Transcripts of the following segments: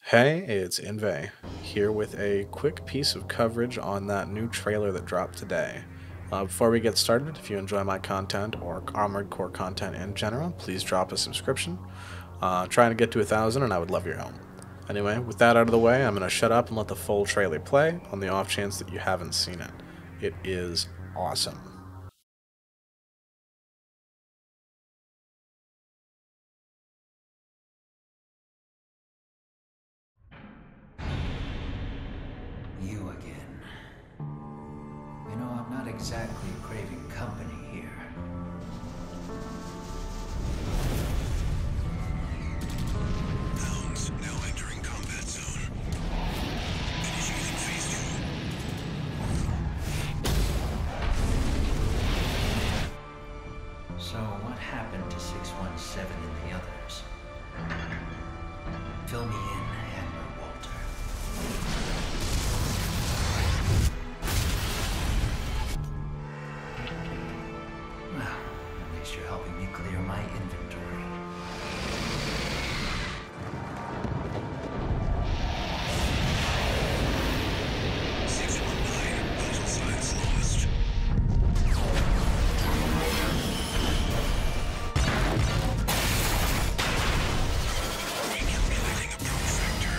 Hey, it's Inve here with a quick piece of coverage on that new trailer that dropped today. Before we get started, if you enjoy my content or Armored Core content in general, please drop a subscription. Trying to get to 1,000, and I would love your help. Anyway, with that out of the way, I'm going to shut up and let the full trailer play on the off chance that you haven't seen it. It is awesome. You again. I'm not exactly craving company here. Hounds now entering combat zone. Initiating phase 2. So what happened to 617 and the others? Fill me in, Admiral Walter. Well, at least you're helping me clear my inventory. Vital signs lost. Recalculating approach vector.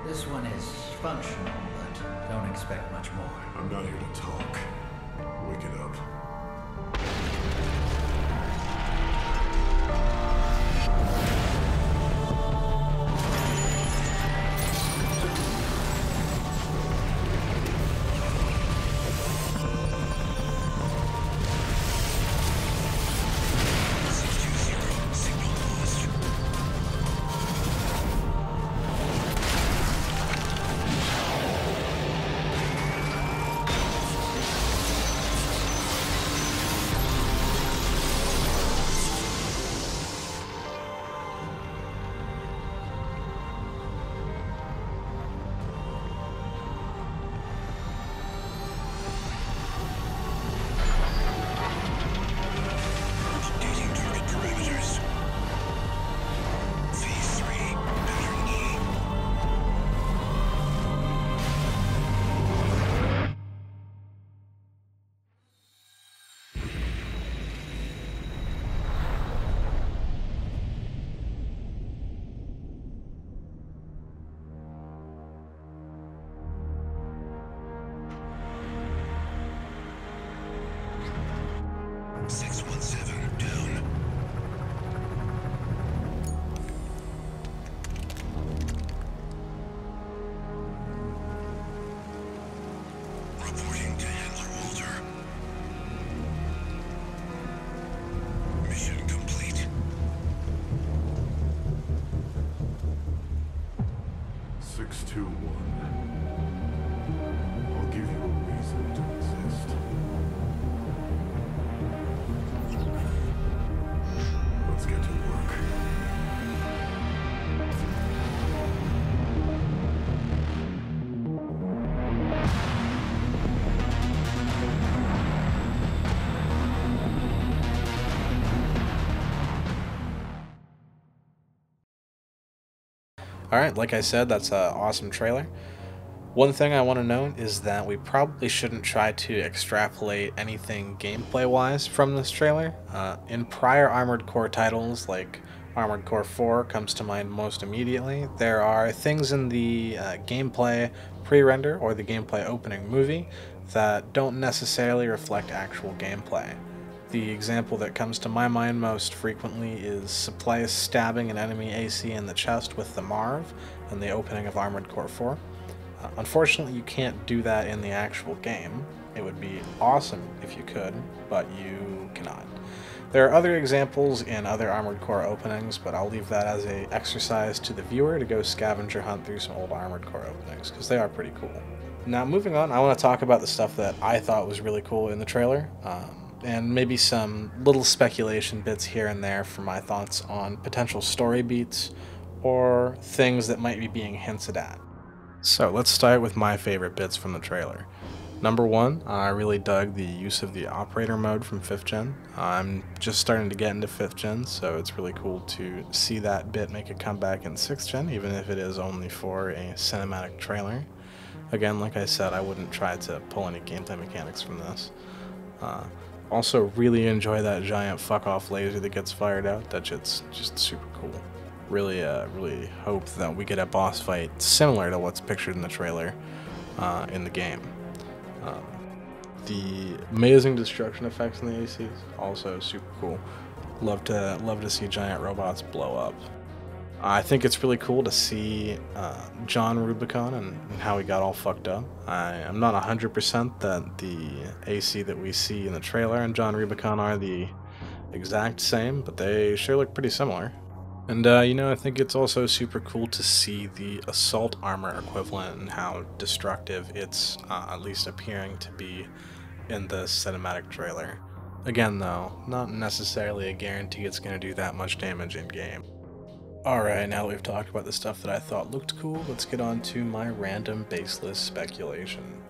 This one is functional, but don't expect much more. I'm not here to talk. Wake it up. Signal lost. Updating target parameters. Phase 3, pattern E. Six one seven down. Reporting to Handler Walter. Mission complete. 621. I'll give you a reason to exist. Let's get to work. Alright, like I said, that's an awesome trailer. One thing I want to note is that we probably shouldn't try to extrapolate anything gameplay-wise from this trailer. In prior Armored Core titles, like Armored Core 4 comes to mind most immediately, there are things in the gameplay pre-render or the gameplay opening movie that don't necessarily reflect actual gameplay. The example that comes to my mind most frequently is Supplies stabbing an enemy AC in the chest with the Marv in the opening of Armored Core 4. Unfortunately, you can't do that in the actual game. It would be awesome if you could, but you cannot. There are other examples in other Armored Core openings, but I'll leave that as an exercise to the viewer to go scavenger hunt through some old Armored Core openings, because they are pretty cool. Now, moving on, I want to talk about the stuff that I thought was really cool in the trailer, and maybe some little speculation bits here and there for my thoughts on potential story beats or things that might be being hinted at. So let's start with my favorite bits from the trailer. Number one, I really dug the use of the operator mode from 5th gen. I'm just starting to get into 5th gen, so it's really cool to see that bit make a comeback in 6th gen, even if it is only for a cinematic trailer. Again, like I said, I wouldn't try to pull any gameplay mechanics from this. Also, really enjoy that giant fuck-off laser that gets fired out. That shit's just super cool. Really hope that we get a boss fight similar to what's pictured in the trailer in the game. The amazing destruction effects in the ACs, also super cool. Love to see giant robots blow up. I think it's really cool to see John Rubicon and how he got all fucked up. I'm not 100% that the AC that we see in the trailer and John Rubicon are the exact same, but they sure look pretty similar. And I think it's also super cool to see the assault armor equivalent and how destructive it's at least appearing to be in the cinematic trailer. Again though, not necessarily a guarantee it's going to do that much damage in game. Alright, now that we've talked about the stuff that I thought looked cool, let's get on to my random baseless speculation.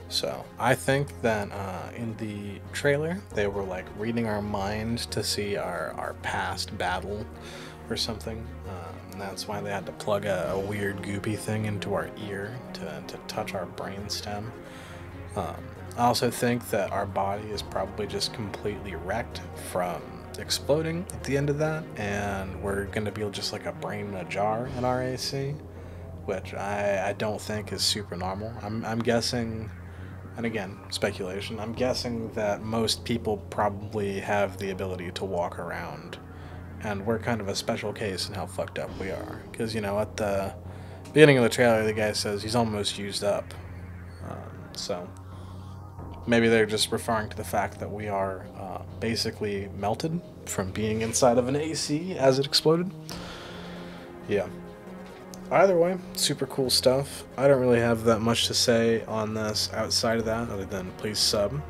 So, I think that in the trailer, they were like reading our mind to see our past battle or something. And that's why they had to plug a weird goopy thing into our ear to touch our brainstem. I also think that our body is probably just completely wrecked from exploding at the end of that, and we're going to be just like a brain in a jar in our AC, which I don't think is super normal. I'm guessing, and again, speculation, I'm guessing that most people probably have the ability to walk around, and we're kind of a special case in how fucked up we are. Because, at the beginning of the trailer, the guy says he's almost used up. So maybe they're just referring to the fact that we are basically melted from being inside of an AC as it exploded. Yeah. Either way, super cool stuff. I don't really have that much to say on this outside of that, other than please sub.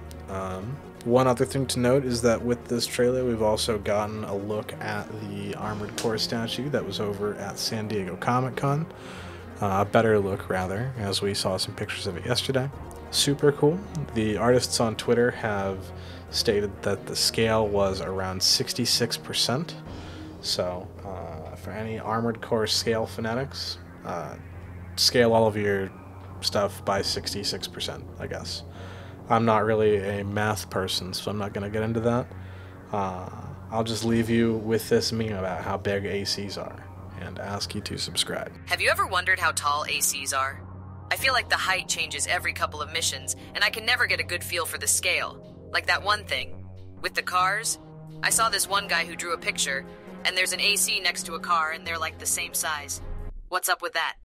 One other thing to note is that with this trailer, we've also gotten a look at the Armored Core statue that was over at San Diego Comic-Con. A better look, rather, as we saw some pictures of it yesterday. Super cool. The artists on Twitter have stated that the scale was around 66%. So, for any Armored Core scale fanatics, scale all of your stuff by 66%, I guess. I'm not really a math person, so I'm not going to get into that. I'll just leave you with this meme about how big ACs are, and ask you to subscribe. Have you ever wondered how tall ACs are? I feel like the height changes every couple of missions, and I can never get a good feel for the scale. Like that one thing. With the cars, I saw this one guy who drew a picture, and there's an AC next to a car, and they're like the same size. What's up with that?